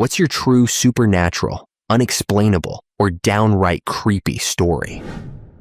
What's your true supernatural, unexplainable, or downright creepy story?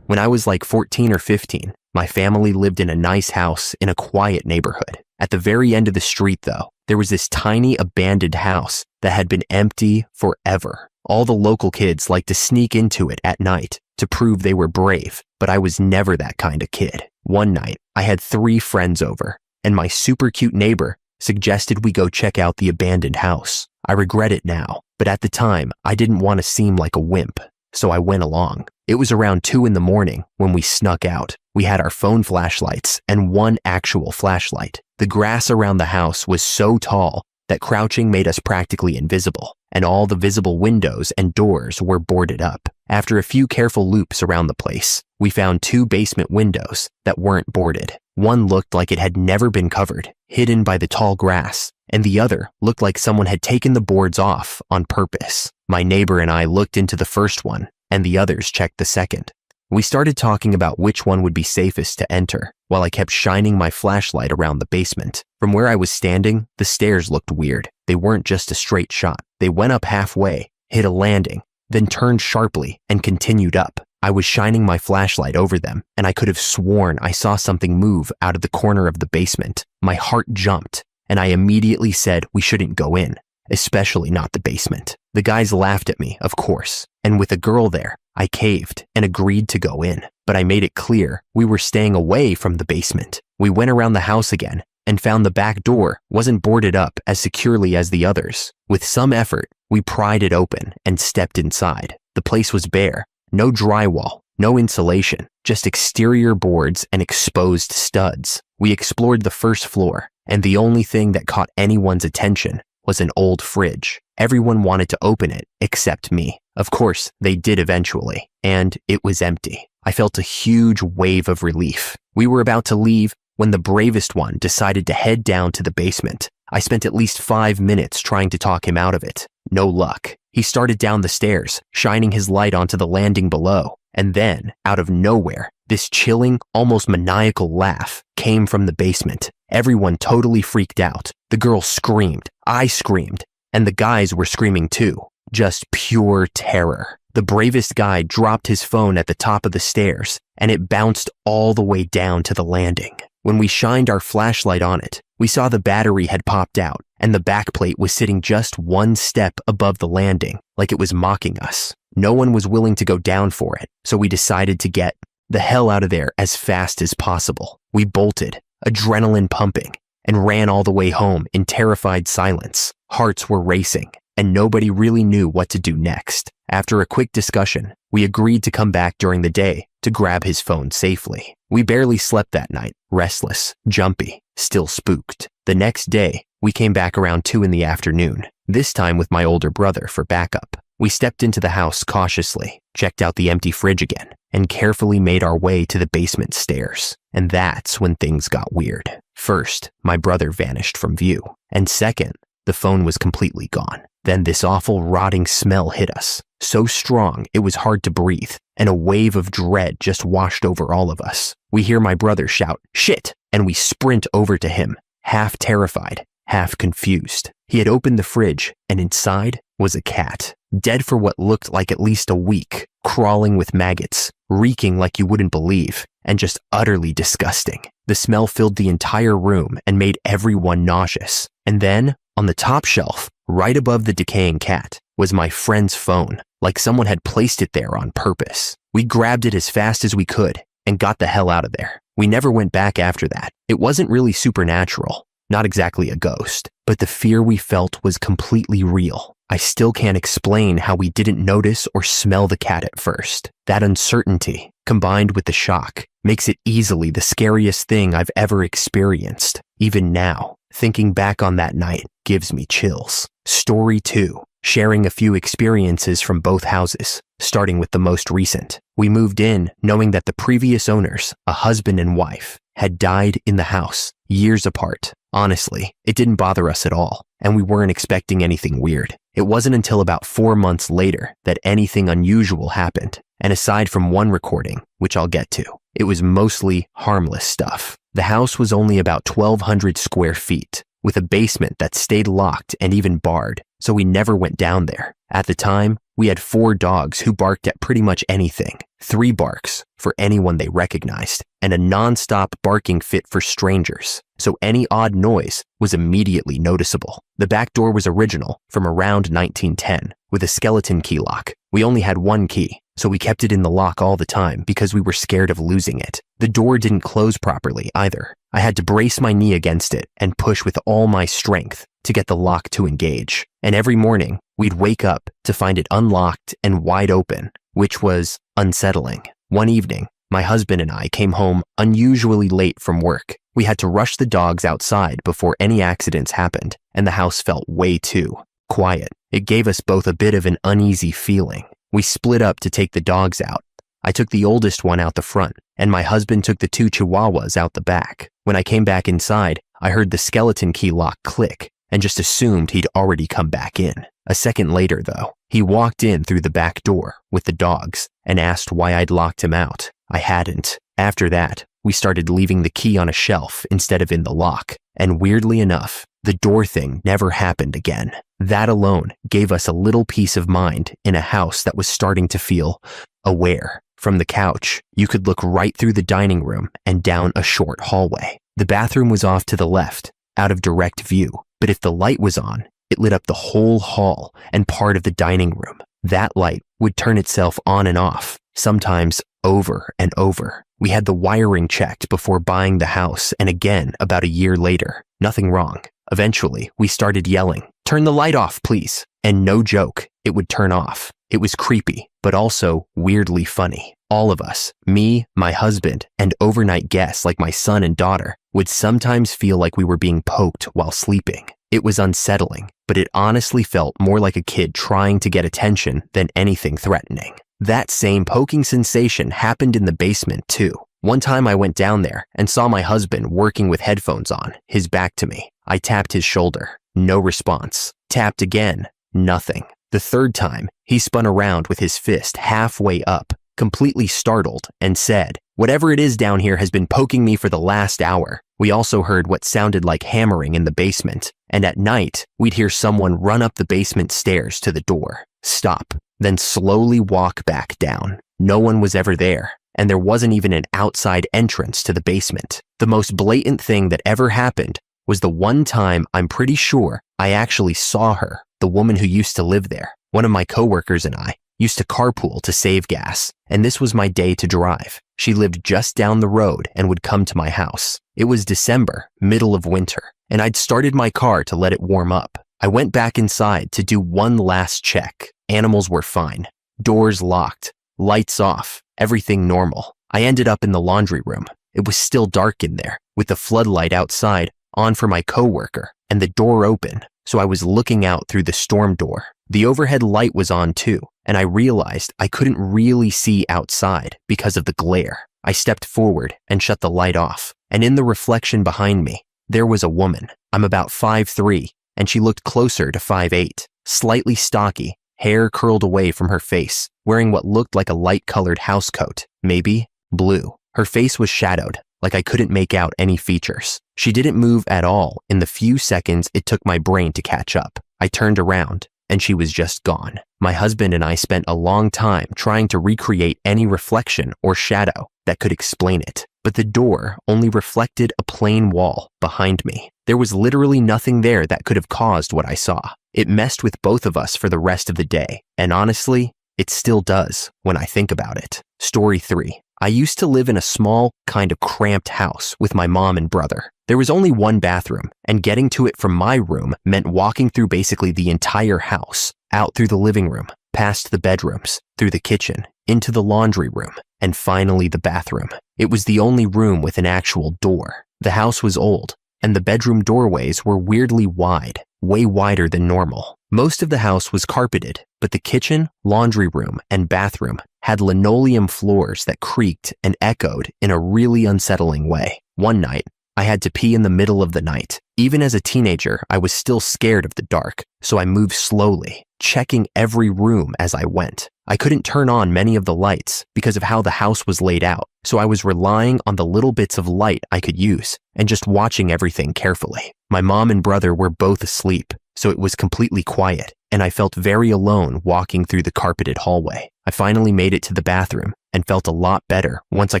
When I was like 14 or 15, my family lived in a nice house in a quiet neighborhood. At the very end of the street, though, there was this tiny abandoned house that had been empty forever. All the local kids liked to sneak into it at night to prove they were brave, but I was never that kind of kid. One night, I had 3 friends over, and my super cute neighbor suggested we go check out the abandoned house. I regret it now, but at the time, I didn't want to seem like a wimp, so I went along. It was around 2 in the morning when we snuck out. We had our phone flashlights and one actual flashlight. The grass around the house was so tall that crouching made us practically invisible, and all the visible windows and doors were boarded up. After a few careful loops around the place, we found 2 basement windows that weren't boarded. One looked like it had never been covered, hidden by the tall grass, and the other looked like someone had taken the boards off on purpose. My neighbor and I looked into the first one, and the others checked the second. We started talking about which one would be safest to enter, while I kept shining my flashlight around the basement. From where I was standing, the stairs looked weird. They weren't just a straight shot. They went up halfway, hit a landing, then turned sharply and continued up. I was shining my flashlight over them, and I could have sworn I saw something move out of the corner of the basement. My heart jumped, and I immediately said we shouldn't go in, especially not the basement. The guys laughed at me, of course, and with a girl there, I caved and agreed to go in, but I made it clear we were staying away from the basement. We went around the house again and found the back door wasn't boarded up as securely as the others. With some effort, we pried it open and stepped inside. The place was bare, no drywall, no insulation, just exterior boards and exposed studs. We explored the first floor, and the only thing that caught anyone's attention was an old fridge. Everyone wanted to open it except me. Of course, they did eventually, and it was empty. I felt a huge wave of relief. We were about to leave when the bravest one decided to head down to the basement. I spent at least 5 minutes trying to talk him out of it. No luck. He started down the stairs, shining his light onto the landing below, and then, out of nowhere, this chilling, almost maniacal laugh came from the basement. Everyone totally freaked out. The girl screamed, I screamed, and the guys were screaming too. Just pure terror. The bravest guy dropped his phone at the top of the stairs, and it bounced all the way down to the landing. When we shined our flashlight on it, we saw the battery had popped out, and the backplate was sitting just 1 step above the landing, like it was mocking us. No one was willing to go down for it, so we decided to get the hell out of there as fast as possible. We bolted, adrenaline pumping, and ran all the way home in terrified silence. Hearts were racing, and nobody really knew what to do next. After a quick discussion, we agreed to come back during the day to grab his phone safely. We barely slept that night, restless, jumpy, still spooked. The next day, we came back around 2 in the afternoon, this time with my older brother for backup. We stepped into the house cautiously, checked out the empty fridge again, and carefully made our way to the basement stairs. And that's when things got weird. First, my brother vanished from view, and second, the phone was completely gone. Then this awful rotting smell hit us, so strong it was hard to breathe, and a wave of dread just washed over all of us. We hear my brother shout, "Shit!" and we sprint over to him, half terrified, half confused. He had opened the fridge, and inside was a cat, dead for what looked like at least a week, crawling with maggots, reeking like you wouldn't believe, and just utterly disgusting. The smell filled the entire room and made everyone nauseous. And then, on the top shelf, right above the decaying cat, was my friend's phone, like someone had placed it there on purpose. We grabbed it as fast as we could and got the hell out of there. We never went back after that. It wasn't really supernatural, not exactly a ghost, but the fear we felt was completely real. I still can't explain how we didn't notice or smell the cat at first. That uncertainty, combined with the shock, makes it easily the scariest thing I've ever experienced. Even now, thinking back on that night gives me chills. Story 2. Sharing a few experiences from both houses, starting with the most recent. We moved in knowing that the previous owners, a husband and wife, had died in the house, years apart. Honestly, it didn't bother us at all, and we weren't expecting anything weird. It wasn't until about 4 months later that anything unusual happened, and aside from one recording, which I'll get to, it was mostly harmless stuff. The house was only about 1,200 square feet, with a basement that stayed locked and even barred. so we never went down there. At the time, we had 4 dogs who barked at pretty much anything, 3 barks for anyone they recognized, and a non-stop barking fit for strangers, so any odd noise was immediately noticeable. The back door was original from around 1910 with a skeleton key lock. We only had 1 key, so we kept it in the lock all the time because we were scared of losing it. The door didn't close properly either. I had to brace my knee against it and push with all my strength to get the lock to engage. And every morning, we'd wake up to find it unlocked and wide open, which was unsettling. One evening, my husband and I came home unusually late from work. We had to rush the dogs outside before any accidents happened, and the house felt way too quiet. It gave us both a bit of an uneasy feeling. We split up to take the dogs out. I took the oldest one out the front, and my husband took the 2 chihuahuas out the back. When I came back inside, I heard the skeleton key lock click and just assumed he'd already come back in. A second later, though, he walked in through the back door with the dogs and asked why I'd locked him out. I hadn't. After that, we started leaving the key on a shelf instead of in the lock, and weirdly enough, the door thing never happened again. That alone gave us a little peace of mind in a house that was starting to feel aware. From the couch, you could look right through the dining room and down a short hallway. The bathroom was off to the left, out of direct view, but if the light was on, it lit up the whole hall and part of the dining room. That light would turn itself on and off, sometimes over and over. We had the wiring checked before buying the house, and again about a year later. Nothing wrong. Eventually, we started yelling, "Turn the light off, please." And no joke, it would turn off. It was creepy, but also weirdly funny. All of us, me, my husband, and overnight guests like my son and daughter, would sometimes feel like we were being poked while sleeping. It was unsettling, but it honestly felt more like a kid trying to get attention than anything threatening. That same poking sensation happened in the basement too. One time I went down there and saw my husband working with headphones on, his back to me. I tapped his shoulder. No response. Tapped again. Nothing. The third time, he spun around with his fist halfway up, completely startled, and said, "Whatever it is down here has been poking me for the last hour." We also heard what sounded like hammering in the basement, and at night, we'd hear someone run up the basement stairs to the door, stop, then slowly walk back down. No one was ever there, and there wasn't even an outside entrance to the basement. The most blatant thing that ever happened was the one time I'm pretty sure I actually saw her, the woman who used to live there. One of my coworkers and I used to carpool to save gas, and this was my day to drive. She lived just down the road and would come to my house. It was December, middle of winter, and I'd started my car to let it warm up. I went back inside to do one last check. Animals were fine. Doors locked. Lights off. Everything normal. I ended up in the laundry room. It was still dark in there, with the floodlight outside on for my coworker, and the door open, so I was looking out through the storm door. The overhead light was on too, and I realized I couldn't really see outside because of the glare. I stepped forward and shut the light off, and in the reflection behind me, there was a woman. I'm about 5'3", and she looked closer to 5'8", slightly stocky, hair curled away from her face, wearing what looked like a light-colored housecoat, maybe blue. Her face was shadowed, like I couldn't make out any features. She didn't move at all in the few seconds it took my brain to catch up. I turned around, and she was just gone. My husband and I spent a long time trying to recreate any reflection or shadow that could explain it, but the door only reflected a plain wall behind me. There was literally nothing there that could have caused what I saw. It messed with both of us for the rest of the day, and honestly, it still does when I think about it. Story 3. I used to live in a small, kind of cramped house with my mom and brother. There was only one bathroom, and getting to it from my room meant walking through basically the entire house, out through the living room, past the bedrooms, through the kitchen, into the laundry room, and finally the bathroom. It was the only room with an actual door. The house was old, and the bedroom doorways were weirdly wide, way wider than normal. Most of the house was carpeted, but the kitchen, laundry room, and bathroom had linoleum floors that creaked and echoed in a really unsettling way. One night, I had to pee in the middle of the night. Even as a teenager, I was still scared of the dark, so I moved slowly, checking every room as I went. I couldn't turn on many of the lights because of how the house was laid out, so I was relying on the little bits of light I could use and just watching everything carefully. My mom and brother were both asleep, so it was completely quiet, and I felt very alone walking through the carpeted hallway. I finally made it to the bathroom and felt a lot better once I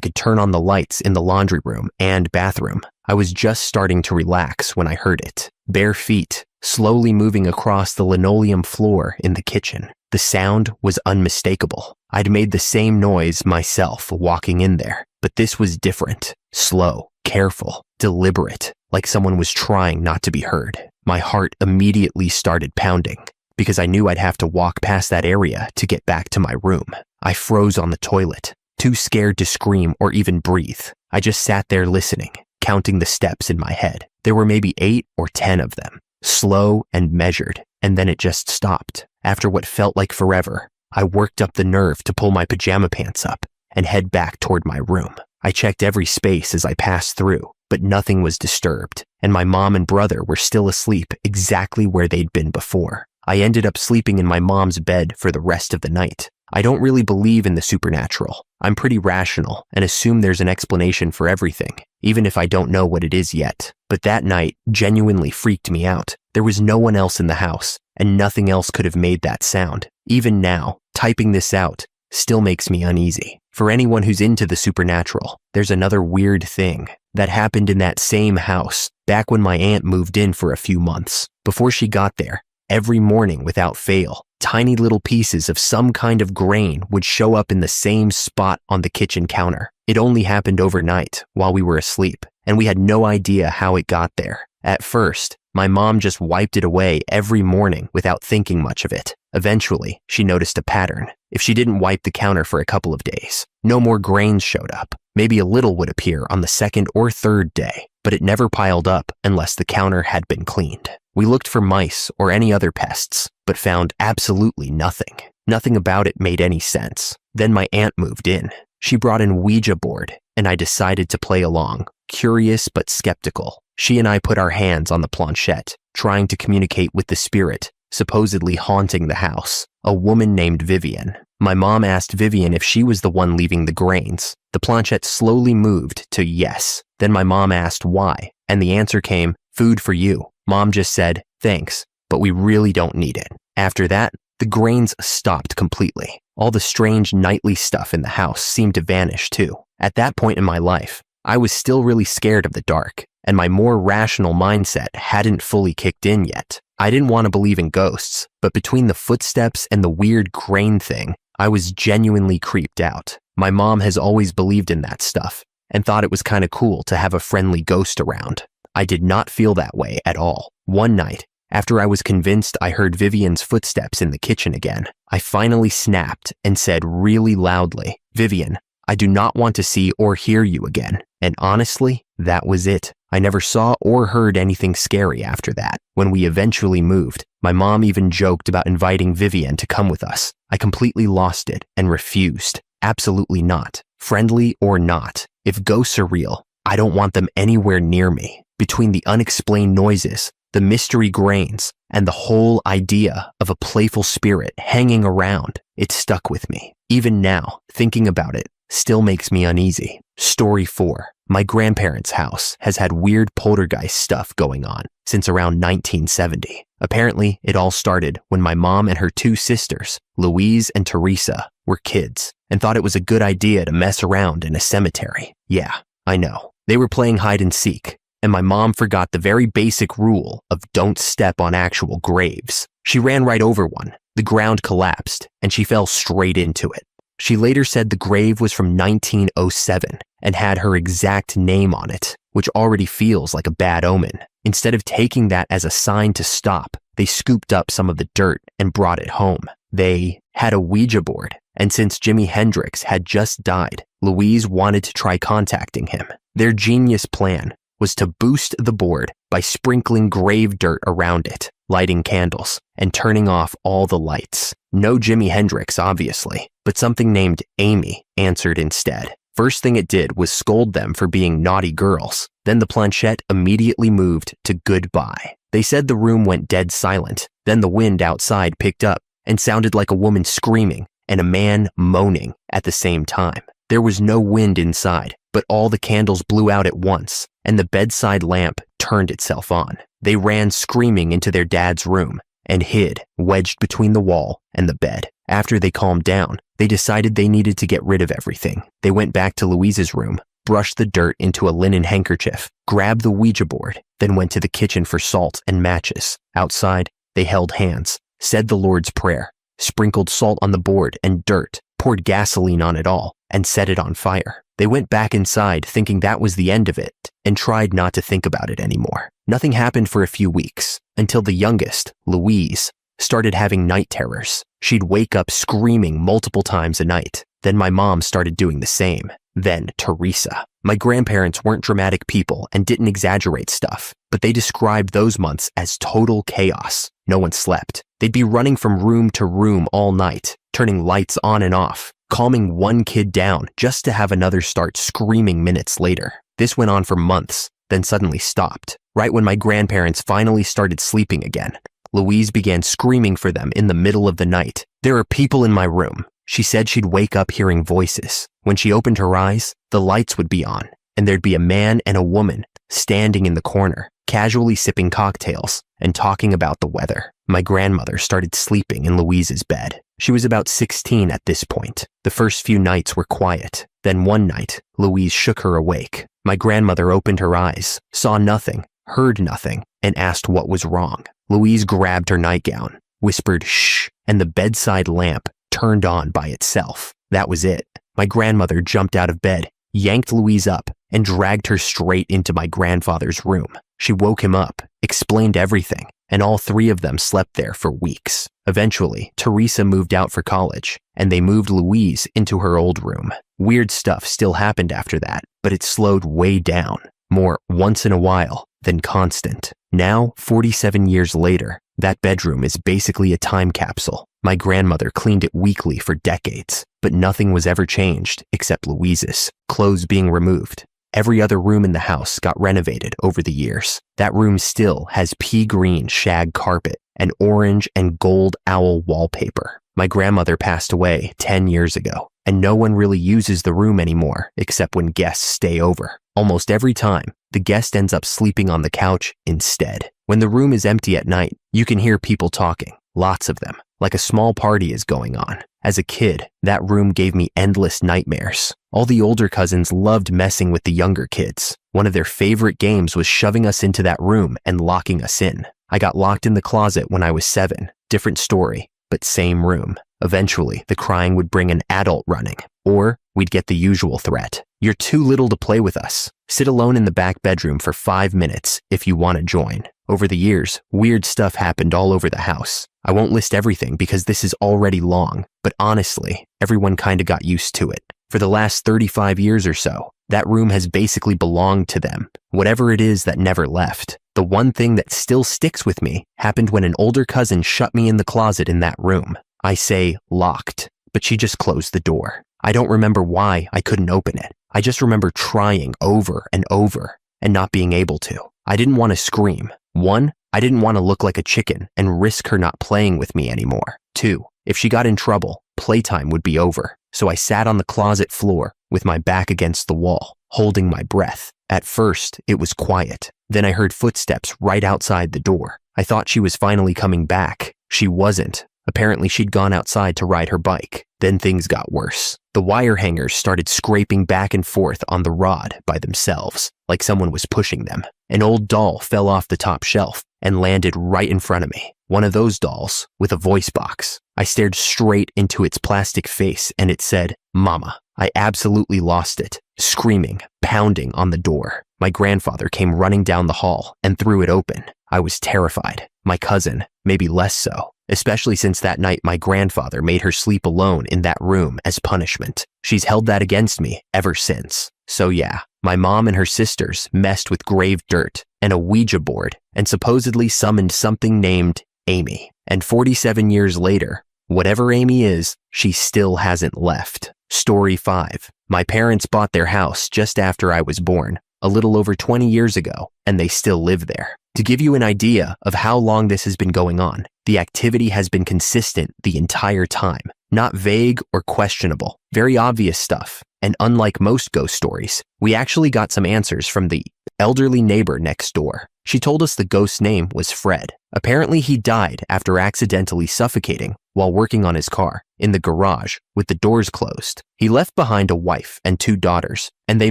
could turn on the lights in the laundry room and bathroom. I was just starting to relax when I heard it. Bare feet, slowly moving across the linoleum floor in the kitchen. The sound was unmistakable. I'd made the same noise myself walking in there, but this was different. Slow, careful, deliberate, like someone was trying not to be heard. My heart immediately started pounding because I knew I'd have to walk past that area to get back to my room. I froze on the toilet, too scared to scream or even breathe. I just sat there listening, counting the steps in my head. There were maybe 8 or 10 of them, slow and measured, and then it just stopped. After what felt like forever, I worked up the nerve to pull my pajama pants up and head back toward my room. I checked every space as I passed through, but nothing was disturbed, and my mom and brother were still asleep exactly where they'd been before. I ended up sleeping in my mom's bed for the rest of the night. I don't really believe in the supernatural. I'm pretty rational and assume there's an explanation for everything, even if I don't know what it is yet. But that night genuinely freaked me out. There was no one else in the house, and nothing else could have made that sound. Even now, typing this out still makes me uneasy. For anyone who's into the supernatural, there's another weird thing that happened in that same house back when my aunt moved in for a few months. Before she got there, every morning without fail, tiny little pieces of some kind of grain would show up in the same spot on the kitchen counter. It only happened overnight while we were asleep, and we had no idea how it got there. At first, my mom just wiped it away every morning without thinking much of it. Eventually, she noticed a pattern. If she didn't wipe the counter for a couple of days, no more grains showed up. Maybe a little would appear on the 2nd or 3rd day, but it never piled up unless the counter had been cleaned. We looked for mice or any other pests, but found absolutely nothing. Nothing about it made any sense. Then my aunt moved in. She brought in Ouija board, and I decided to play along, curious but skeptical. She and I put our hands on the planchette, trying to communicate with the spirit supposedly haunting the house, a woman named Vivian. My mom asked Vivian if she was the one leaving the grains. The planchette slowly moved to yes. Then my mom asked why, and the answer came, food for you. Mom just said, thanks, but we really don't need it. After that, the grains stopped completely. All the strange nightly stuff in the house seemed to vanish too. At that point in my life, I was still really scared of the dark, and my more rational mindset hadn't fully kicked in yet. I didn't want to believe in ghosts, but between the footsteps and the weird grain thing, I was genuinely creeped out. My mom has always believed in that stuff and thought it was kind of cool to have a friendly ghost around. I did not feel that way at all. One night, after I was convinced I heard Vivian's footsteps in the kitchen again, I finally snapped and said really loudly, Vivian, I do not want to see or hear you again. And honestly, that was it. I never saw or heard anything scary after that. When we eventually moved, my mom even joked about inviting Vivian to come with us. I completely lost it and refused. Absolutely not. Friendly or not. If ghosts are real, I don't want them anywhere near me. Between the unexplained noises, the mystery grains, and the whole idea of a playful spirit hanging around, it stuck with me. Even now, thinking about it still makes me uneasy. Story 4. My grandparents' house has had weird poltergeist stuff going on since around 1970. Apparently, it all started when my mom and her 2 sisters, Louise and Teresa, were kids and thought it was a good idea to mess around in a cemetery. Yeah, I know. They were playing hide and seek, and my mom forgot the very basic rule of don't step on actual graves. She ran right over one. The ground collapsed, and she fell straight into it. She later said the grave was from 1907 and had her exact name on it, which already feels like a bad omen. Instead of taking that as a sign to stop, they scooped up some of the dirt and brought it home. They had a Ouija board, and since Jimi Hendrix had just died, Louise wanted to try contacting him. Their genius plan was to boost the board by sprinkling grave dirt around it, lighting candles, and turning off all the lights. No Jimi Hendrix, obviously, but something named Amy answered instead. First thing it did was scold them for being naughty girls. Then the planchette immediately moved to goodbye. They said the room went dead silent. Then the wind outside picked up and sounded like a woman screaming and a man moaning at the same time. There was no wind inside, but all the candles blew out at once, and the bedside lamp turned itself on. They ran screaming into their dad's room and hid, wedged between the wall and the bed. After they calmed down, they decided they needed to get rid of everything. They went back to Louise's room, brushed the dirt into a linen handkerchief, grabbed the Ouija board, then went to the kitchen for salt and matches. Outside, they held hands, said the Lord's Prayer, sprinkled salt on the board and dirt, poured gasoline on it all, and set it on fire. They went back inside thinking that was the end of it and tried not to think about it anymore. Nothing happened for a few weeks until the youngest, Louise, started having night terrors. She'd wake up screaming multiple times a night. Then my mom started doing the same. Then Teresa. My grandparents weren't dramatic people and didn't exaggerate stuff, but they described those months as total chaos. No one slept. They'd be running from room to room all night, turning lights on and off, calming one kid down just to have another start screaming minutes later. This went on for months, then suddenly stopped. Right when my grandparents finally started sleeping again, Louise began screaming for them in the middle of the night. "There are people in my room." She said she'd wake up hearing voices. When she opened her eyes, the lights would be on, and there'd be a man and a woman standing in the corner, casually sipping cocktails and talking about the weather. My grandmother started sleeping in Louise's bed. She was about 16 at this point. The first few nights were quiet. Then one night, Louise shook her awake. My grandmother opened her eyes, saw nothing, heard nothing, and asked what was wrong. Louise grabbed her nightgown, whispered shh, and the bedside lamp turned on by itself. That was it. My grandmother jumped out of bed, yanked Louise up, and dragged her straight into my grandfather's room. She woke him up, explained everything, and all three of them slept there for weeks. Eventually, Teresa moved out for college, and they moved Louise into her old room. Weird stuff still happened after that, but it slowed way down. More once in a while than constant. Now, 47 years later, that bedroom is basically a time capsule. My grandmother cleaned it weekly for decades, but nothing was ever changed except Louise's, clothes being removed. Every other room in the house got renovated over the years. That room still has pea green shag carpet and orange and gold owl wallpaper. My grandmother passed away 10 years ago, and no one really uses the room anymore except when guests stay over. Almost every time, the guest ends up sleeping on the couch instead. When the room is empty at night, you can hear people talking, lots of them, like a small party is going on. As a kid, that room gave me endless nightmares. All the older cousins loved messing with the younger kids. One of their favorite games was shoving us into that room and locking us in. I got locked in the closet when I was 7. Different story, but same room. Eventually, the crying would bring an adult running, or we'd get the usual threat. "You're too little to play with us. Sit alone in the back bedroom for 5 minutes if you want to join." Over the years, weird stuff happened all over the house. I won't list everything because this is already long, but honestly, everyone kinda got used to it. For the last 35 years or so, that room has basically belonged to them, whatever it is that never left. The one thing that still sticks with me happened when an older cousin shut me in the closet in that room. I say locked, but she just closed the door. I don't remember why I couldn't open it. I just remember trying over and over and not being able to. I didn't want to scream. 1, I didn't want to look like a chicken and risk her not playing with me anymore. 2, if she got in trouble, playtime would be over. So I sat on the closet floor with my back against the wall, holding my breath. At first, it was quiet. Then I heard footsteps right outside the door. I thought she was finally coming back. She wasn't. Apparently, she'd gone outside to ride her bike. Then things got worse. The wire hangers started scraping back and forth on the rod by themselves, like someone was pushing them. An old doll fell off the top shelf and landed right in front of me. One of those dolls with a voice box. I stared straight into its plastic face and it said, "Mama." I absolutely lost it, screaming, pounding on the door. My grandfather came running down the hall and threw it open. I was terrified. My cousin, maybe less so, especially since that night my grandfather made her sleep alone in that room as punishment. She's held that against me ever since. So yeah, my mom and her sisters messed with grave dirt and a Ouija board and supposedly summoned something named Amy. And 47 years later, whatever Amy is, she still hasn't left. Story 5. My parents bought their house just after I was born, a little over 20 years ago, and they still live there. To give you an idea of how long this has been going on, the activity has been consistent the entire time. Not vague or questionable, very obvious stuff. And unlike most ghost stories, we actually got some answers from the elderly neighbor next door. She told us the ghost's name was Fred. Apparently he died after accidentally suffocating while working on his car in the garage with the doors closed. He left behind a wife and 2 daughters, and they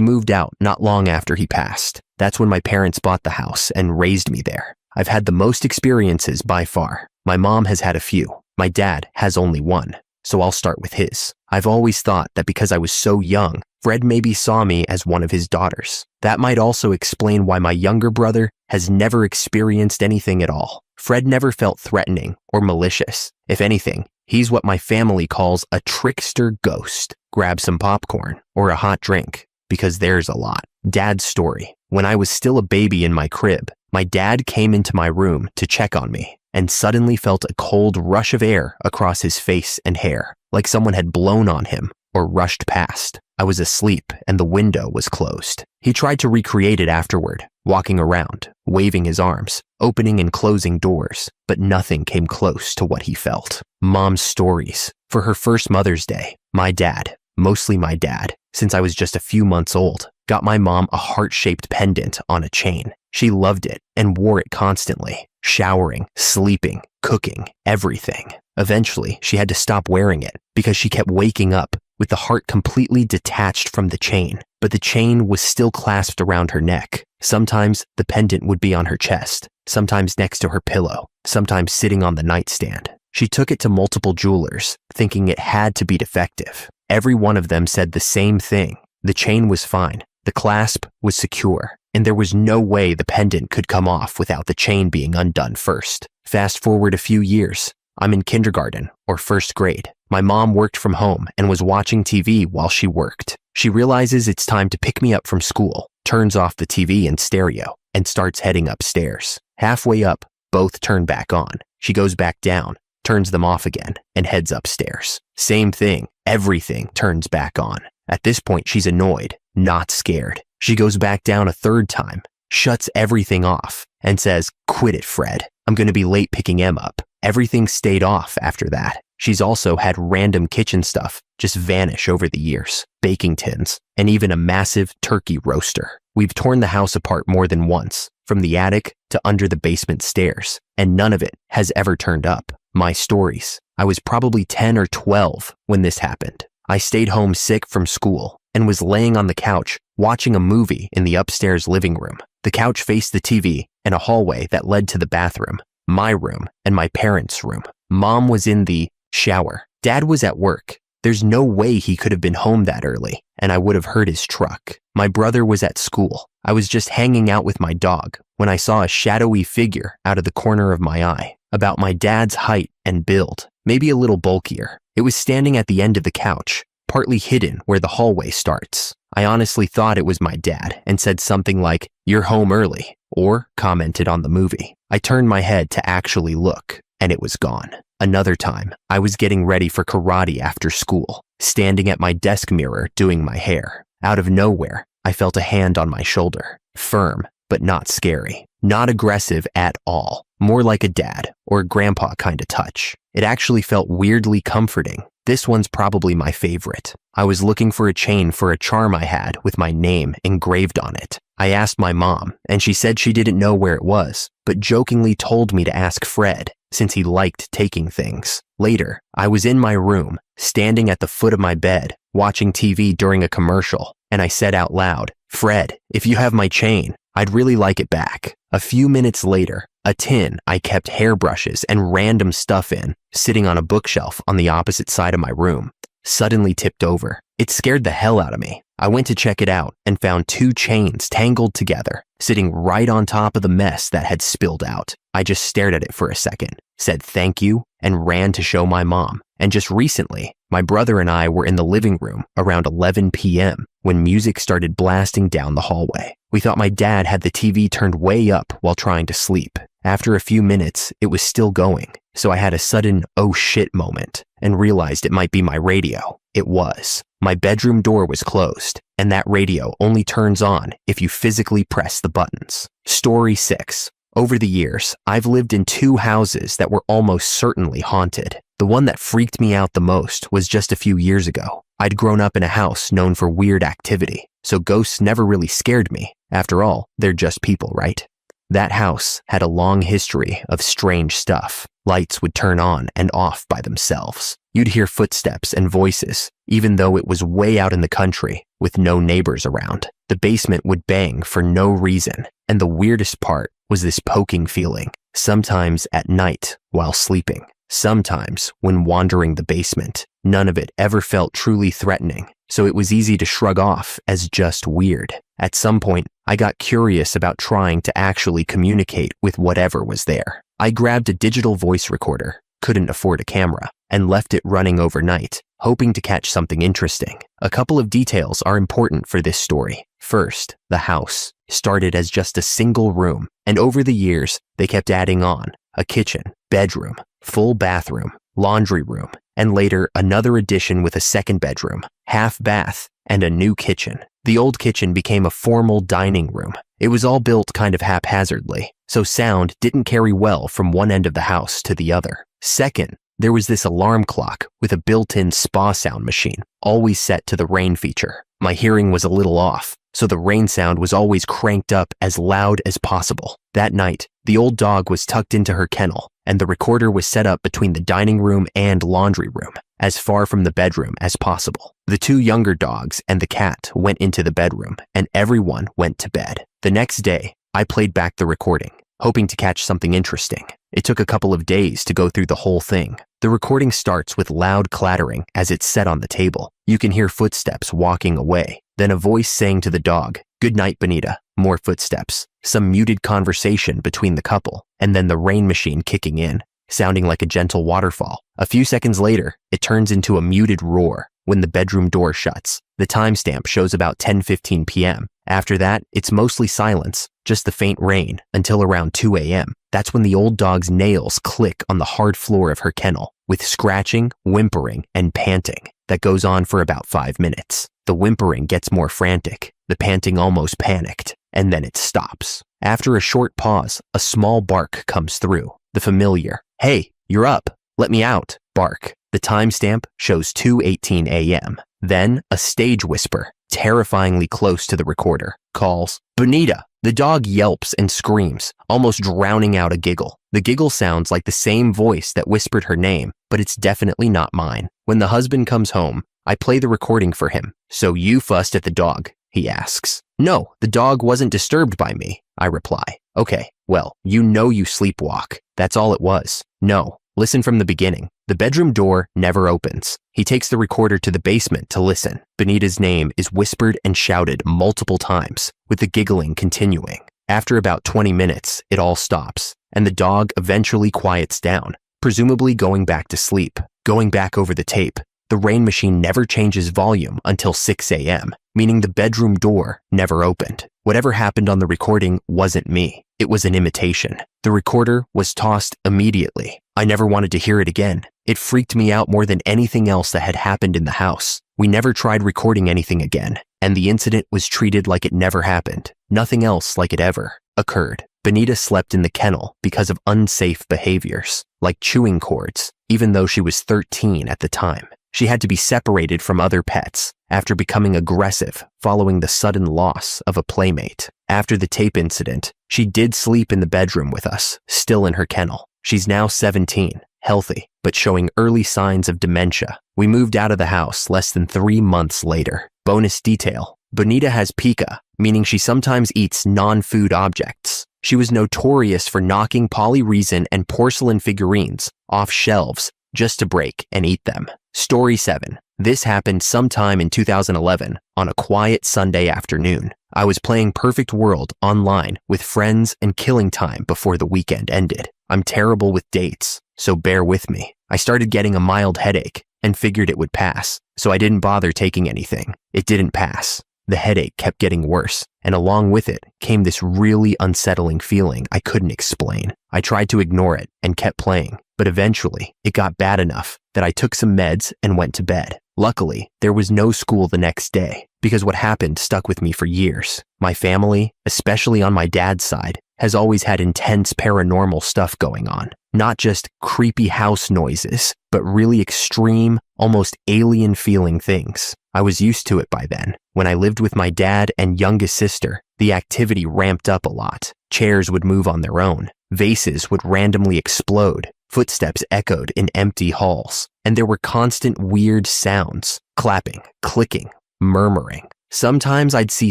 moved out not long after he passed. That's when my parents bought the house and raised me there. I've had the most experiences by far. My mom has had a few. My dad has only one. So I'll start with his. I've always thought that because I was so young, Fred maybe saw me as one of his daughters. That might also explain why my younger brother has never experienced anything at all. Fred never felt threatening or malicious. If anything, he's what my family calls a trickster ghost. Grab some popcorn or a hot drink, because there's a lot. Dad's story. When I was still a baby in my crib, my dad came into my room to check on me and suddenly felt a cold rush of air across his face and hair, like someone had blown on him or rushed past. I was asleep and the window was closed. He tried to recreate it afterward, walking around, waving his arms, opening and closing doors, but nothing came close to what he felt. Mom's stories. For her first Mother's Day, my dad, mostly my dad, since I was just a few months old, got my mom a heart-shaped pendant on a chain. She loved it and wore it constantly, showering, sleeping, cooking, everything. Eventually, she had to stop wearing it because she kept waking up with the heart completely detached from the chain, but the chain was still clasped around her neck. Sometimes the pendant would be on her chest, sometimes next to her pillow, sometimes sitting on the nightstand. She took it to multiple jewelers, thinking it had to be defective. Every one of them said the same thing. The chain was fine, the clasp was secure, and there was no way the pendant could come off without the chain being undone first. Fast forward a few years. I'm in kindergarten or first grade. My mom worked from home and was watching TV while she worked. She realizes it's time to pick me up from school, turns off the TV and stereo, and starts heading upstairs. Halfway up, both turn back on. She goes back down, turns them off again, and heads upstairs. Same thing, everything turns back on. At this point, she's annoyed, not scared. She goes back down a third time, shuts everything off, and says, "Quit it, Fred. I'm going to be late picking Em up." Everything stayed off after that. She's also had random kitchen stuff just vanish over the years. Baking tins, and even a massive turkey roaster. We've torn the house apart more than once, from the attic to under the basement stairs, and none of it has ever turned up. My stories. I was probably 10 or 12 when this happened. I stayed home sick from school and was laying on the couch watching a movie in the upstairs living room. The couch faced the TV and a hallway that led to the bathroom, my room, and my parents' room. Mom was in the shower. Dad was at work. There's no way he could have been home that early, and I would have heard his truck. My brother was at school. I was just hanging out with my dog when I saw a shadowy figure out of the corner of my eye, about my dad's height and build, maybe a little bulkier. It was standing at the end of the couch, partly hidden where the hallway starts. I honestly thought it was my dad and said something like, "You're home early," or commented on the movie. I turned my head to actually look, and it was gone. Another time, I was getting ready for karate after school, standing at my desk mirror doing my hair. Out of nowhere, I felt a hand on my shoulder, firm, but not scary. Not aggressive at all, more like a dad or a grandpa kind of touch. It actually felt weirdly comforting. This one's probably my favorite. I was looking for a chain for a charm I had with my name engraved on it. I asked my mom, and she said she didn't know where it was, but jokingly told me to ask Fred, since he liked taking things. Later, I was in my room, standing at the foot of my bed, watching TV during a commercial, and I said out loud, "Fred, if you have my chain, I'd really like it back." A few minutes later, a tin I kept hairbrushes and random stuff in, sitting on a bookshelf on the opposite side of my room, suddenly tipped over. It scared the hell out of me. I went to check it out and found 2 chains tangled together, sitting right on top of the mess that had spilled out. I just stared at it for a second, said thank you, and ran to show my mom. And just recently, my brother and I were in the living room around 11 p.m. when music started blasting down the hallway. We thought my dad had the TV turned way up while trying to sleep. After a few minutes, it was still going, so I had a sudden oh shit moment and realized it might be my radio. It was. My bedroom door was closed, and that radio only turns on if you physically press the buttons. Story 6. Over the years, I've lived in 2 houses that were almost certainly haunted. The one that freaked me out the most was just a few years ago. I'd grown up in a house known for weird activity, so ghosts never really scared me. After all, they're just people, right? That house had a long history of strange stuff. Lights would turn on and off by themselves. You'd hear footsteps and voices, even though it was way out in the country with no neighbors around. The basement would bang for no reason, and the weirdest part was this poking feeling, sometimes at night while sleeping, sometimes when wandering the basement. None of it ever felt truly threatening, so it was easy to shrug off as just weird. At some point, I got curious about trying to actually communicate with whatever was there. I grabbed a digital voice recorder, couldn't afford a camera, and left it running overnight, hoping to catch something interesting. A couple of details are important for this story. First, the house started as just a single room, and over the years, they kept adding on a kitchen, bedroom, full bathroom, laundry room, and later another addition with a second bedroom, half bath, and a new kitchen. The old kitchen became a formal dining room. It was all built kind of haphazardly, so sound didn't carry well from one end of the house to the other. Second, there was this alarm clock with a built-in spa sound machine, always set to the rain feature. My hearing was a little off, so the rain sound was always cranked up as loud as possible. That night, the old dog was tucked into her kennel, and the recorder was set up between the dining room and laundry room, as far from the bedroom as possible. The two younger dogs and the cat went into the bedroom, and everyone went to bed. The next day, I played back the recording, hoping to catch something interesting. It took a couple of days to go through the whole thing. The recording starts with loud clattering as it's set on the table. You can hear footsteps walking away, then a voice saying to the dog, "Good night, Benita." More footsteps, some muted conversation between the couple, and then the rain machine kicking in, sounding like a gentle waterfall. A few seconds later, it turns into a muted roar when the bedroom door shuts. The timestamp shows about 10:15 p.m. After that, it's mostly silence, just the faint rain, until around 2 a.m. That's when the old dog's nails click on the hard floor of her kennel, with scratching, whimpering, and panting that goes on for about 5 minutes. The whimpering gets more frantic, the panting almost panicked, and then it stops. After a short pause, a small bark comes through, the familiar, "Hey, you're up, let me out," bark. The timestamp shows 2:18 a.m. Then a stage whisper, terrifyingly close to the recorder, calls, "Benita!" The dog yelps and screams, almost drowning out a giggle. The giggle sounds like the same voice that whispered her name, but it's definitely not mine. When the husband comes home, I play the recording for him. "So you fussed at the dog?" he asks. "No, the dog wasn't disturbed by me," I reply. "Okay, well, you know you sleepwalk. That's all it was." "No, listen from the beginning. The bedroom door never opens." He takes the recorder to the basement to listen. Benita's name is whispered and shouted multiple times, with the giggling continuing. After about 20 minutes, it all stops, and the dog eventually quiets down, presumably going back to sleep. Going back over the tape, the rain machine never changes volume until 6 a.m., meaning the bedroom door never opened. Whatever happened on the recording wasn't me. It was an imitation. The recorder was tossed immediately. I never wanted to hear it again. It freaked me out more than anything else that had happened in the house. We never tried recording anything again, and the incident was treated like it never happened. Nothing else like it ever occurred. Benita slept in the kennel because of unsafe behaviors, like chewing cords, even though she was 13 at the time. She had to be separated from other pets after becoming aggressive following the sudden loss of a playmate. After the tape incident, she did sleep in the bedroom with us, still in her kennel. She's now 17, healthy, but showing early signs of dementia. We moved out of the house less than 3 months later. Bonus detail, Benita has pica, meaning she sometimes eats non-food objects. She was notorious for knocking polyresin and porcelain figurines off shelves just to break and eat them. Story 7. This happened sometime in 2011 on a quiet Sunday afternoon. I was playing Perfect World online with friends and killing time before the weekend ended. I'm terrible with dates, so bear with me. I started getting a mild headache and figured it would pass, so I didn't bother taking anything. It didn't pass. The headache kept getting worse, and along with it came this really unsettling feeling I couldn't explain. I tried to ignore it and kept playing, but eventually it got bad enough that I took some meds and went to bed. Luckily, there was no school the next day, because what happened stuck with me for years. My family, especially on my dad's side, has always had intense paranormal stuff going on. Not just creepy house noises, but really extreme, almost alien-feeling things. I was used to it by then. When I lived with my dad and youngest sister, the activity ramped up a lot. Chairs would move on their own. Vases would randomly explode. Footsteps echoed in empty halls. And there were constant weird sounds. Clapping, clicking, murmuring. Sometimes I'd see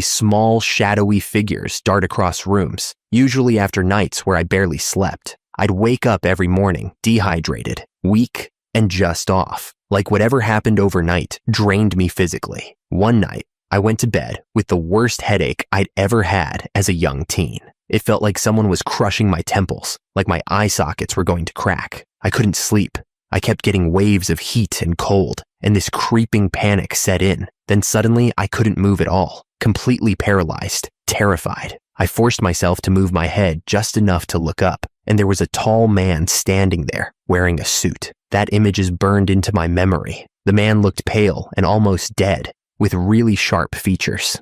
small, shadowy figures dart across rooms, usually after nights where I barely slept. I'd wake up every morning, dehydrated, weak, and just off. Like whatever happened overnight drained me physically. One night, I went to bed with the worst headache I'd ever had as a young teen. It felt like someone was crushing my temples, like my eye sockets were going to crack. I couldn't sleep. I kept getting waves of heat and cold, and this creeping panic set in. Then suddenly, I couldn't move at all, completely paralyzed, terrified. I forced myself to move my head just enough to look up, and there was a tall man standing there, wearing a suit. That image is burned into my memory. The man looked pale and almost dead, with really sharp features.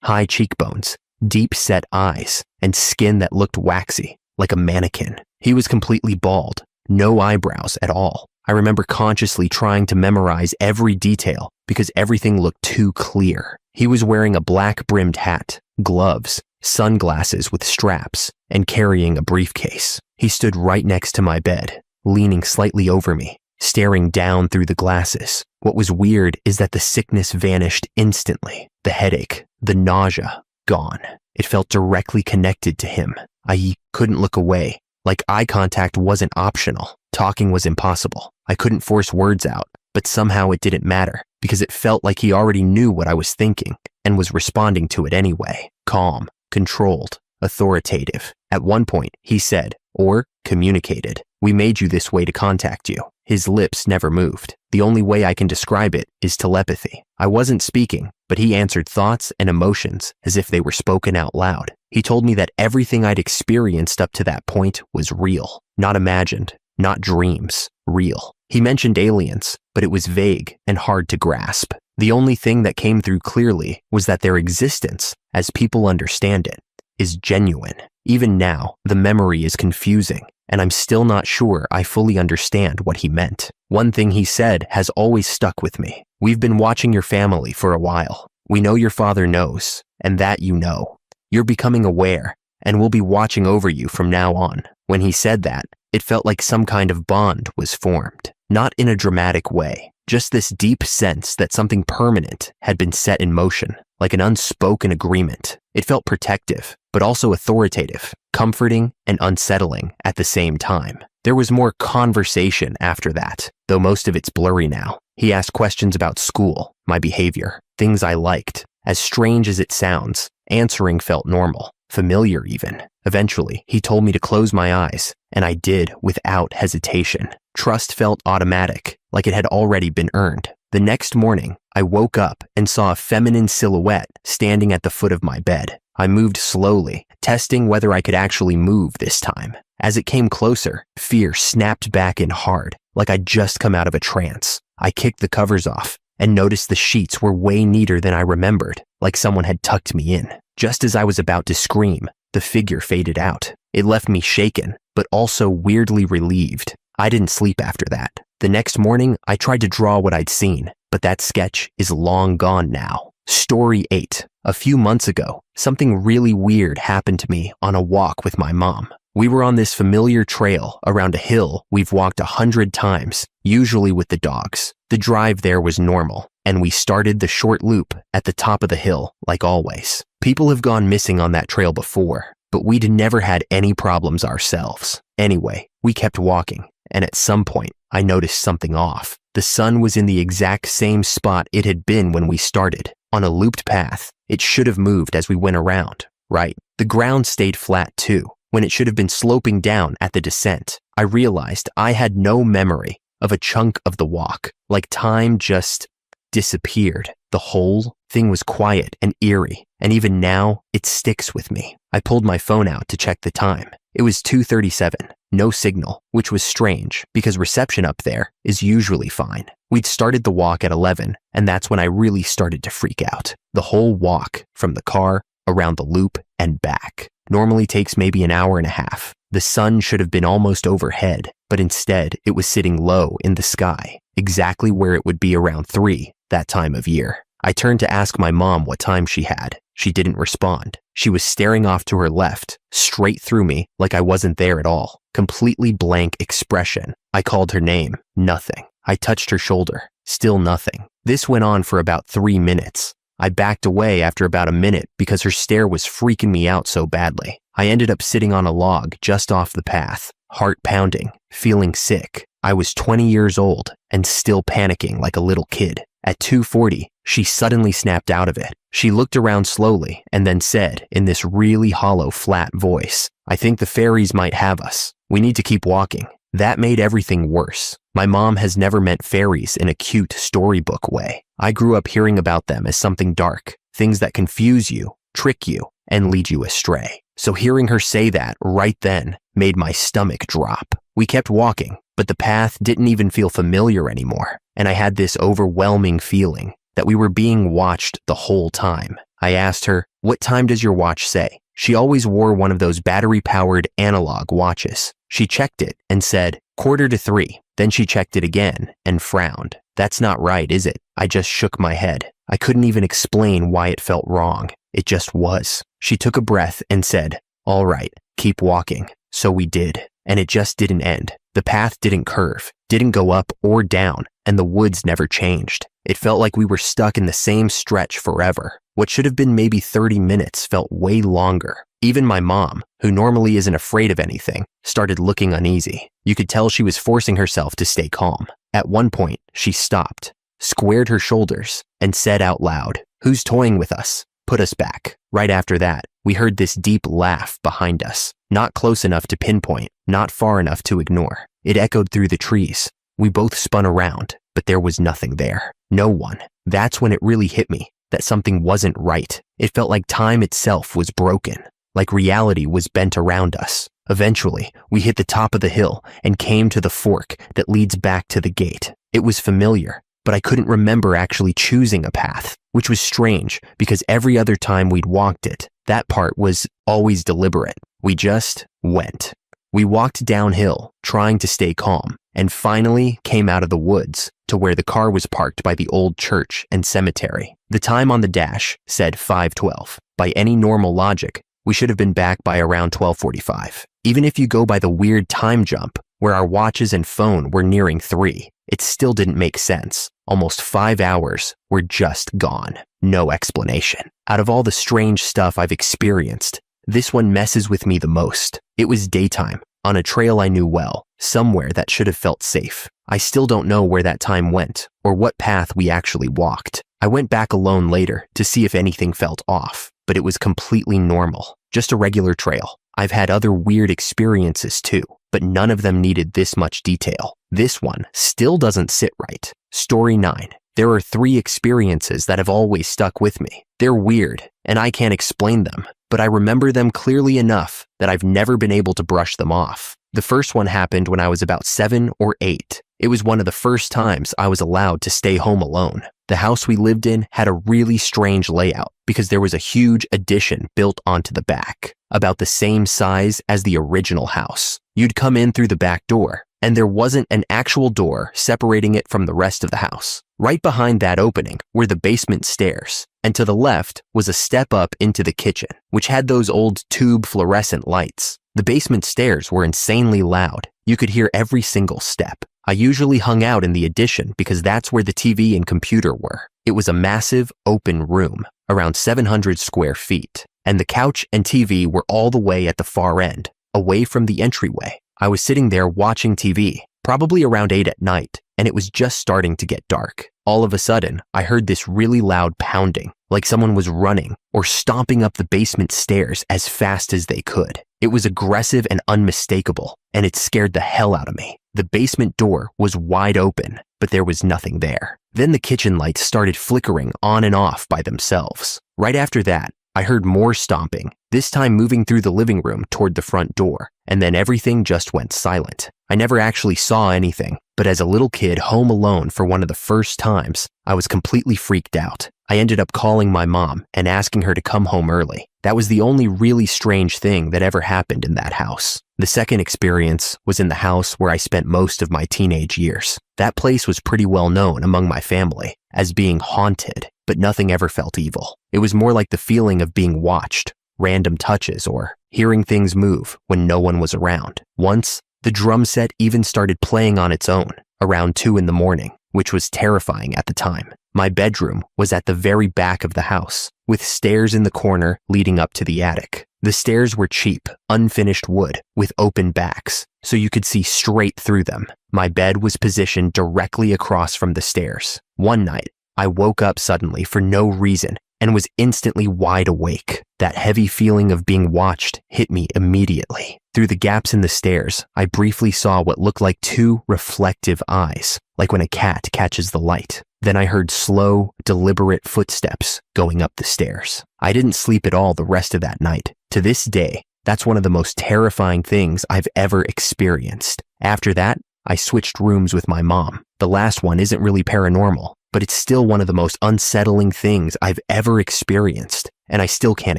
High cheekbones, deep-set eyes, and skin that looked waxy, like a mannequin. He was completely bald, no eyebrows at all. I remember consciously trying to memorize every detail because everything looked too clear. He was wearing a black-brimmed hat, gloves, sunglasses with straps, and carrying a briefcase. He stood right next to my bed, leaning slightly over me, staring down through the glasses. What was weird is that the sickness vanished instantly. The headache, the nausea, gone. It felt directly connected to him. I couldn't look away. Like eye contact wasn't optional. Talking was impossible. I couldn't force words out, but somehow it didn't matter because it felt like he already knew what I was thinking and was responding to it anyway. Calm, controlled, authoritative. At one point, he said, or communicated, "We made you this way to contact you." His lips never moved. The only way I can describe it is telepathy. I wasn't speaking, but he answered thoughts and emotions as if they were spoken out loud. He told me that everything I'd experienced up to that point was real, not imagined, not dreams, real. He mentioned aliens, but it was vague and hard to grasp. The only thing that came through clearly was that their existence, as people understand it, is genuine. Even now, the memory is confusing, and I'm still not sure I fully understand what he meant. One thing he said has always stuck with me. "We've been watching your family for a while. We know your father knows, and that you know. You're becoming aware, and we'll be watching over you from now on." When he said that, it felt like some kind of bond was formed. Not in a dramatic way, just this deep sense that something permanent had been set in motion, like an unspoken agreement. It felt protective, but also authoritative, comforting and unsettling at the same time. There was more conversation after that, though most of it's blurry now. He asked questions about school, my behavior, things I liked. As strange as it sounds, answering felt normal, familiar even. Eventually, he told me to close my eyes, and I did without hesitation. Trust felt automatic, like it had already been earned. The next morning, I woke up and saw a feminine silhouette standing at the foot of my bed. I moved slowly, testing whether I could actually move this time. As it came closer, fear snapped back in hard, like I'd just come out of a trance. I kicked the covers off and noticed the sheets were way neater than I remembered, like someone had tucked me in. Just as I was about to scream, the figure faded out. It left me shaken, but also weirdly relieved. I didn't sleep after that. The next morning, I tried to draw what I'd seen, but that sketch is long gone now. Story 8. A few months ago, something really weird happened to me on a walk with my mom. We were on this familiar trail around a hill we've walked 100 times, usually with the dogs. The drive there was normal, and we started the short loop at the top of the hill, like always. People have gone missing on that trail before, but we'd never had any problems ourselves. Anyway, we kept walking, and at some point, I noticed something off. The sun was in the exact same spot it had been when we started, on a looped path. It should have moved as we went around, right? The ground stayed flat too, when it should have been sloping down at the descent. I realized I had no memory of a chunk of the walk, like time just disappeared. The whole thing was quiet and eerie, and even now, it sticks with me. I pulled my phone out to check the time. It was 2:37, no signal, which was strange because reception up there is usually fine. We'd started the walk at 11, and that's when I really started to freak out. The whole walk, from the car, around the loop, and back. normally takes maybe an hour and a half. The sun should have been almost overhead, but instead it was sitting low in the sky, exactly where it would be around 3 that time of year. I turned to ask my mom what time she had. She didn't respond. She was staring off to her left, straight through me like I wasn't there at all. Completely blank expression. I called her name. Nothing. I touched her shoulder. Still nothing. This went on for about 3 minutes. I backed away after about a minute because her stare was freaking me out so badly. I ended up sitting on a log just off the path, heart pounding, feeling sick. I was 20 years old and still panicking like a little kid. At 2:40, she suddenly snapped out of it. She looked around slowly and then said in this really hollow, flat voice, "I think the fairies might have us. We need to keep walking." That made everything worse. My mom has never met fairies in a cute storybook way. I grew up hearing about them as something dark, things that confuse you, trick you, and lead you astray. So hearing her say that right then made my stomach drop. We kept walking, but the path didn't even feel familiar anymore, and I had this overwhelming feeling that we were being watched the whole time. I asked her, "What time does your watch say?" She always wore one of those battery-powered analog watches. She checked it and said, 2:45. Then she checked it again and frowned. "That's not right, is it?" I just shook my head. I couldn't even explain why it felt wrong. It just was. She took a breath and said, "All right, keep walking." So we did, and it just didn't end. The path didn't curve, didn't go up or down, and the woods never changed. It felt like we were stuck in the same stretch forever. What should have been maybe 30 minutes felt way longer. Even my mom, who normally isn't afraid of anything, started looking uneasy. You could tell she was forcing herself to stay calm. At one point, she stopped, squared her shoulders, and said out loud, "Who's toying with us? Put us back." Right after that, we heard this deep laugh behind us. Not close enough to pinpoint, not far enough to ignore. It echoed through the trees. We both spun around, but there was nothing there. No one. That's when it really hit me that something wasn't right. It felt like time itself was broken, like reality was bent around us. Eventually, we hit the top of the hill and came to the fork that leads back to the gate. It was familiar, but I couldn't remember actually choosing a path, which was strange because every other time we'd walked it, that part was always deliberate. We just went. We walked downhill, trying to stay calm, and finally came out of the woods to where the car was parked by the old church and cemetery. The time on the dash said 5:12. By any normal logic, we should have been back by around 12:45. Even if you go by the weird time jump, where our watches and phone were nearing 3, it still didn't make sense. Almost 5 hours were just gone. No explanation. Out of all the strange stuff I've experienced, this one messes with me the most. It was daytime, on a trail I knew well, somewhere that should have felt safe. I still don't know where that time went, or what path we actually walked. I went back alone later to see if anything felt off, but it was completely normal, just a regular trail. I've had other weird experiences too, but none of them needed this much detail. This one still doesn't sit right. Story 9. There are 3 experiences that have always stuck with me. They're weird, and I can't explain them, but I remember them clearly enough that I've never been able to brush them off. The first one happened when I was about 7 or 8. It was one of the first times I was allowed to stay home alone. The house we lived in had a really strange layout because there was a huge addition built onto the back, about the same size as the original house. You'd come in through the back door, and there wasn't an actual door separating it from the rest of the house. Right behind that opening were the basement stairs, and to the left was a step up into the kitchen, which had those old tube fluorescent lights. The basement stairs were insanely loud. You could hear every single step. I usually hung out in the addition because that's where the TV and computer were. It was a massive, open room, around 700 square feet, and the couch and TV were all the way at the far end, away from the entryway. I was sitting there watching TV, probably around 8 at night, and it was just starting to get dark. All of a sudden, I heard this really loud pounding, like someone was running or stomping up the basement stairs as fast as they could. It was aggressive and unmistakable, and it scared the hell out of me. The basement door was wide open, but there was nothing there. Then the kitchen lights started flickering on and off by themselves. Right after that, I heard more stomping, this time moving through the living room toward the front door, and then everything just went silent. I never actually saw anything, but as a little kid home alone for one of the first times, I was completely freaked out. I ended up calling my mom and asking her to come home early. That was the only really strange thing that ever happened in that house. The second experience was in the house where I spent most of my teenage years. That place was pretty well known among my family as being haunted, but nothing ever felt evil. It was more like the feeling of being watched, random touches, or hearing things move when no one was around. Once, the drum set even started playing on its own around 2 a.m, which was terrifying at the time. My bedroom was at the very back of the house, with stairs in the corner leading up to the attic. The stairs were cheap, unfinished wood with open backs, so you could see straight through them. My bed was positioned directly across from the stairs. One night, I woke up suddenly for no reason and was instantly wide awake. That heavy feeling of being watched hit me immediately. Through the gaps in the stairs, I briefly saw what looked like 2 reflective eyes, like when a cat catches the light. Then I heard slow, deliberate footsteps going up the stairs. I didn't sleep at all the rest of that night. To this day, that's one of the most terrifying things I've ever experienced. After that, I switched rooms with my mom. The last one isn't really paranormal, but it's still one of the most unsettling things I've ever experienced, and I still can't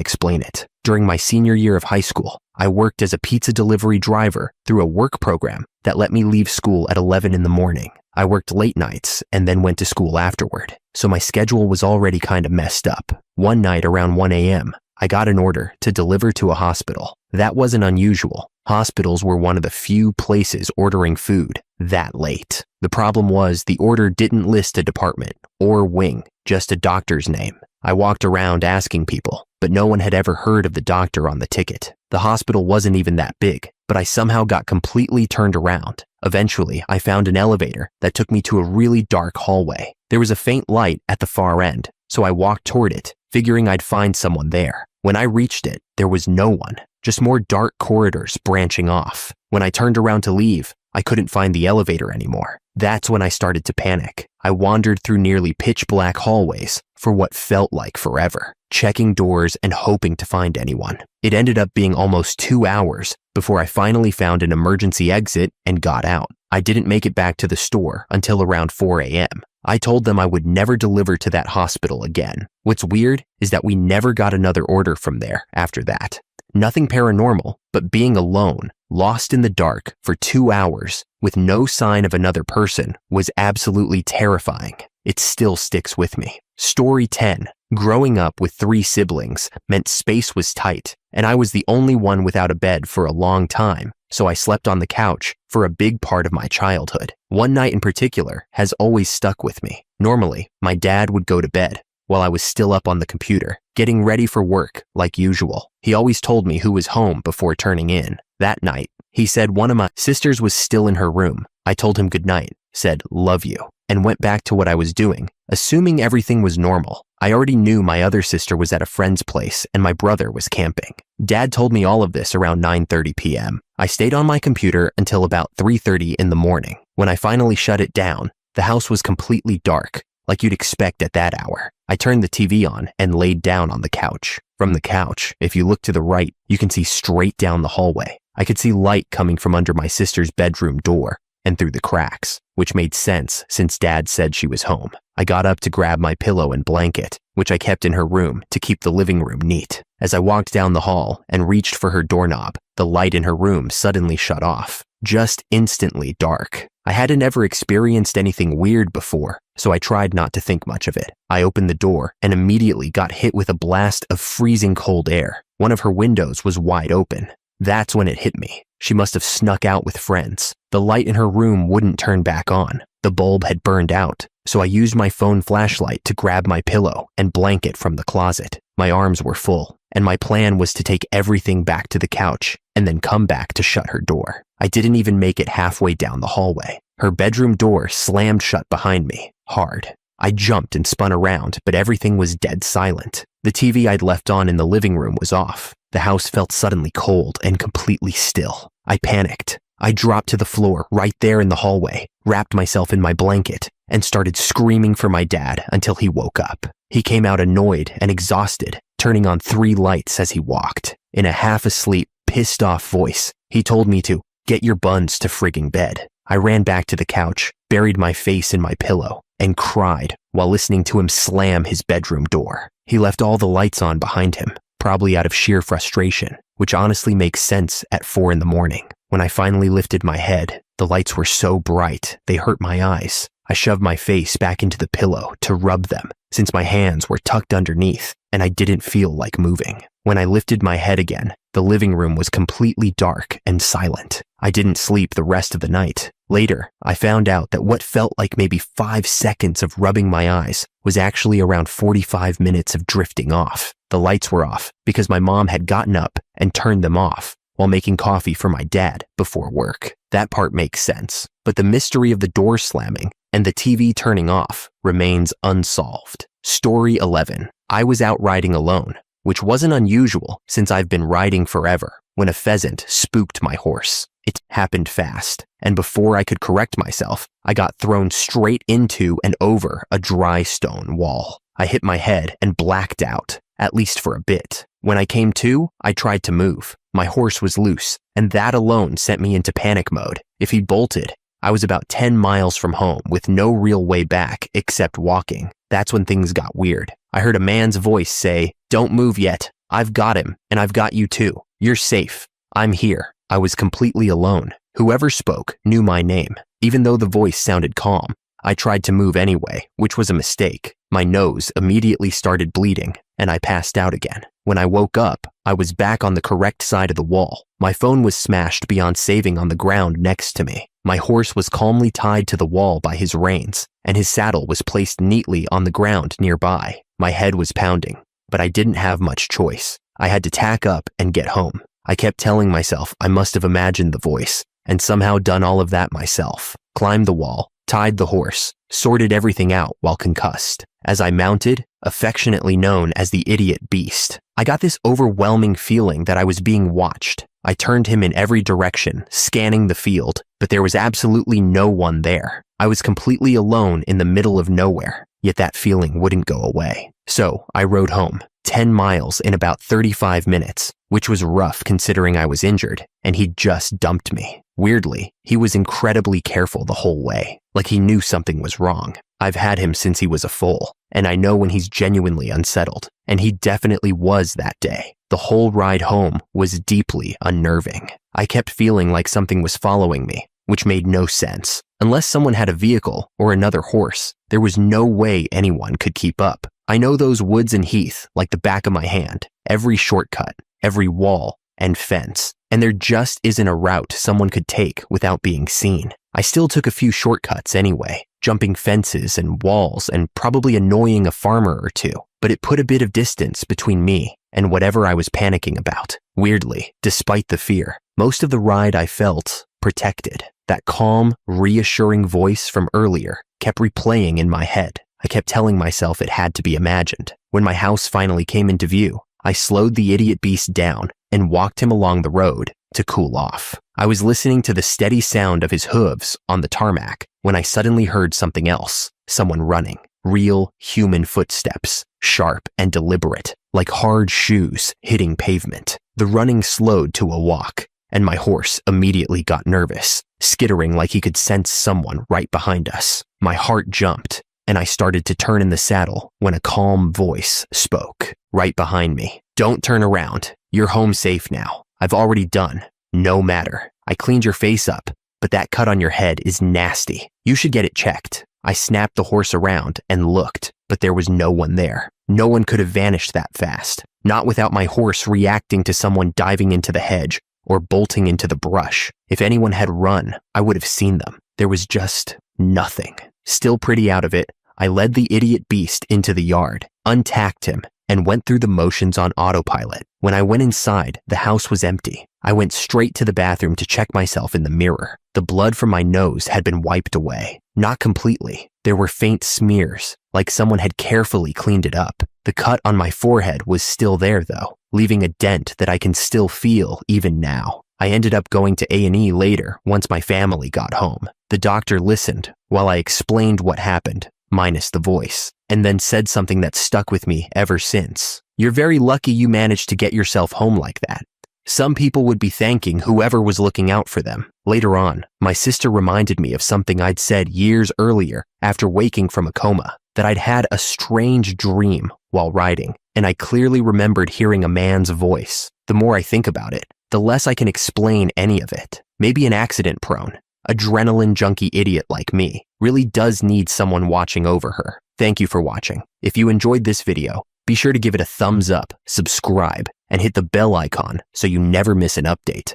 explain it. During my senior year of high school, I worked as a pizza delivery driver through a work program that let me leave school at 11 a.m. I worked late nights and then went to school afterward, so my schedule was already kind of messed up. One night around 1 a.m., I got an order to deliver to a hospital. That wasn't unusual. Hospitals were one of the few places ordering food that late. The problem was the order didn't list a department or wing, just a doctor's name. I walked around asking people, but no one had ever heard of the doctor on the ticket. The hospital wasn't even that big, but I somehow got completely turned around. Eventually, I found an elevator that took me to a really dark hallway. There was a faint light at the far end, so I walked toward it, figuring I'd find someone there. When I reached it, there was no one, just more dark corridors branching off. When I turned around to leave, I couldn't find the elevator anymore. That's when I started to panic. I wandered through nearly pitch black hallways for what felt like forever, checking doors and hoping to find anyone. It ended up being almost 2 hours before I finally found an emergency exit and got out. I didn't make it back to the store until around 4 a.m. I told them I would never deliver to that hospital again. What's weird is that we never got another order from there after that. Nothing paranormal, but being alone, lost in the dark for 2 hours with no sign of another person was absolutely terrifying. It still sticks with me. Story 10. Growing up with 3 siblings meant space was tight, and I was the only one without a bed for a long time, so I slept on the couch for a big part of my childhood. One night in particular has always stuck with me. Normally, my dad would go to bed while I was still up on the computer, getting ready for work like usual. He always told me who was home before turning in. That night, he said one of my sisters was still in her room. I told him goodnight, said love you, and went back to what I was doing, assuming everything was normal. I already knew my other sister was at a friend's place and my brother was camping. Dad told me all of this around 9:30 p.m. I stayed on my computer until about 3:30 in the morning. When I finally shut it down, the house was completely dark, like you'd expect at that hour. I turned the TV on and laid down on the couch. From the couch, if you look to the right, you can see straight down the hallway. I could see light coming from under my sister's bedroom door and through the cracks, which made sense since Dad said she was home. I got up to grab my pillow and blanket, which I kept in her room to keep the living room neat. As I walked down the hall and reached for her doorknob, the light in her room suddenly shut off, just instantly dark. I hadn't ever experienced anything weird before, so I tried not to think much of it. I opened the door and immediately got hit with a blast of freezing cold air. One of her windows was wide open. That's when it hit me. She must have snuck out with friends. The light in her room wouldn't turn back on. The bulb had burned out, so I used my phone flashlight to grab my pillow and blanket from the closet. My arms were full, and my plan was to take everything back to the couch and then come back to shut her door. I didn't even make it halfway down the hallway. Her bedroom door slammed shut behind me, hard. I jumped and spun around, but everything was dead silent. The TV I'd left on in the living room was off. The house felt suddenly cold and completely still. I panicked. I dropped to the floor right there in the hallway, wrapped myself in my blanket, and started screaming for my dad until he woke up. He came out annoyed and exhausted, turning on 3 lights as he walked. In a half-asleep, pissed-off voice, he told me to get your buns to frigging bed. I ran back to the couch, buried my face in my pillow, and cried while listening to him slam his bedroom door. He left all the lights on behind him, probably out of sheer frustration, which honestly makes sense at 4 in the morning. When I finally lifted my head, the lights were so bright they hurt my eyes. I shoved my face back into the pillow to rub them, since my hands were tucked underneath and I didn't feel like moving. When I lifted my head again, the living room was completely dark and silent. I didn't sleep the rest of the night. Later, I found out that what felt like maybe 5 seconds of rubbing my eyes was actually around 45 minutes of drifting off. The lights were off because my mom had gotten up and turned them off while making coffee for my dad before work. That part makes sense, but the mystery of the door slamming and the TV turning off remains unsolved. Story 11. I was out riding alone, which wasn't unusual since I've been riding forever, when a pheasant spooked my horse. It happened fast, and before I could correct myself, I got thrown straight into and over a dry stone wall. I hit my head and blacked out, at least for a bit. When I came to, I tried to move. My horse was loose, and that alone sent me into panic mode. If he'd bolted, I was about 10 miles from home with no real way back except walking. That's when things got weird. I heard a man's voice say, "Don't move yet. I've got him, and I've got you too. You're safe. I'm here." I was completely alone. Whoever spoke knew my name. Even though the voice sounded calm, I tried to move anyway, which was a mistake. My nose immediately started bleeding, and I passed out again. When I woke up, I was back on the correct side of the wall. My phone was smashed beyond saving on the ground next to me. My horse was calmly tied to the wall by his reins, and his saddle was placed neatly on the ground nearby. My head was pounding, but I didn't have much choice. I had to tack up and get home. I kept telling myself I must have imagined the voice, and somehow done all of that myself. Climbed the wall, tied the horse, sorted everything out while concussed. As I mounted, affectionately known as the idiot beast, I got this overwhelming feeling that I was being watched. I turned him in every direction, scanning the field, but there was absolutely no one there. I was completely alone in the middle of nowhere, yet that feeling wouldn't go away. So I rode home, 10 miles in about 35 minutes, which was rough considering I was injured, and he'd just dumped me. Weirdly, he was incredibly careful the whole way, like he knew something was wrong. I've had him since he was a foal, and I know when he's genuinely unsettled, and he definitely was that day. The whole ride home was deeply unnerving. I kept feeling like something was following me, which made no sense. Unless someone had a vehicle or another horse, there was no way anyone could keep up. I know those woods and heath like the back of my hand, every shortcut, every wall and fence, and there just isn't a route someone could take without being seen. I still took a few shortcuts anyway, jumping fences and walls and probably annoying a farmer or two, but it put a bit of distance between me and whatever I was panicking about. Weirdly, despite the fear, most of the ride I felt protected. That calm, reassuring voice from earlier kept replaying in my head. I kept telling myself it had to be imagined. When my house finally came into view, I slowed the idiot beast down and walked him along the road to cool off. I was listening to the steady sound of his hooves on the tarmac when I suddenly heard something else, someone running. Real human footsteps, sharp and deliberate, like hard shoes hitting pavement. The running slowed to a walk, and my horse immediately got nervous, skittering like he could sense someone right behind us. My heart jumped, and I started to turn in the saddle when a calm voice spoke right behind me. "Don't turn around. You're home safe now. I've already done. No matter. I cleaned your face up, but that cut on your head is nasty. You should get it checked." I snapped the horse around and looked, but there was no one there. No one could have vanished that fast, not without my horse reacting to someone diving into the hedge or bolting into the brush. If anyone had run, I would have seen them. There was just nothing. Still pretty out of it, I led the idiot beast into the yard, untacked him, and went through the motions on autopilot. When I went inside, the house was empty. I went straight to the bathroom to check myself in the mirror. The blood from my nose had been wiped away. Not completely. There were faint smears, like someone had carefully cleaned it up. The cut on my forehead was still there though, leaving a dent that I can still feel even now. I ended up going to A&E later once my family got home. The doctor listened while I explained what happened, minus the voice, and then said something that stuck with me ever since. "You're very lucky you managed to get yourself home like that. Some people would be thanking whoever was looking out for them." Later on, my sister reminded me of something I'd said years earlier after waking from a coma, that I'd had a strange dream while riding. and I clearly remembered hearing a man's voice. The more I think about it, the less I can explain any of it. Maybe an accident-prone, adrenaline junkie idiot like me really does need someone watching over her. Thank you for watching. If you enjoyed this video, be sure to give it a thumbs up, subscribe, and hit the bell icon so you never miss an update.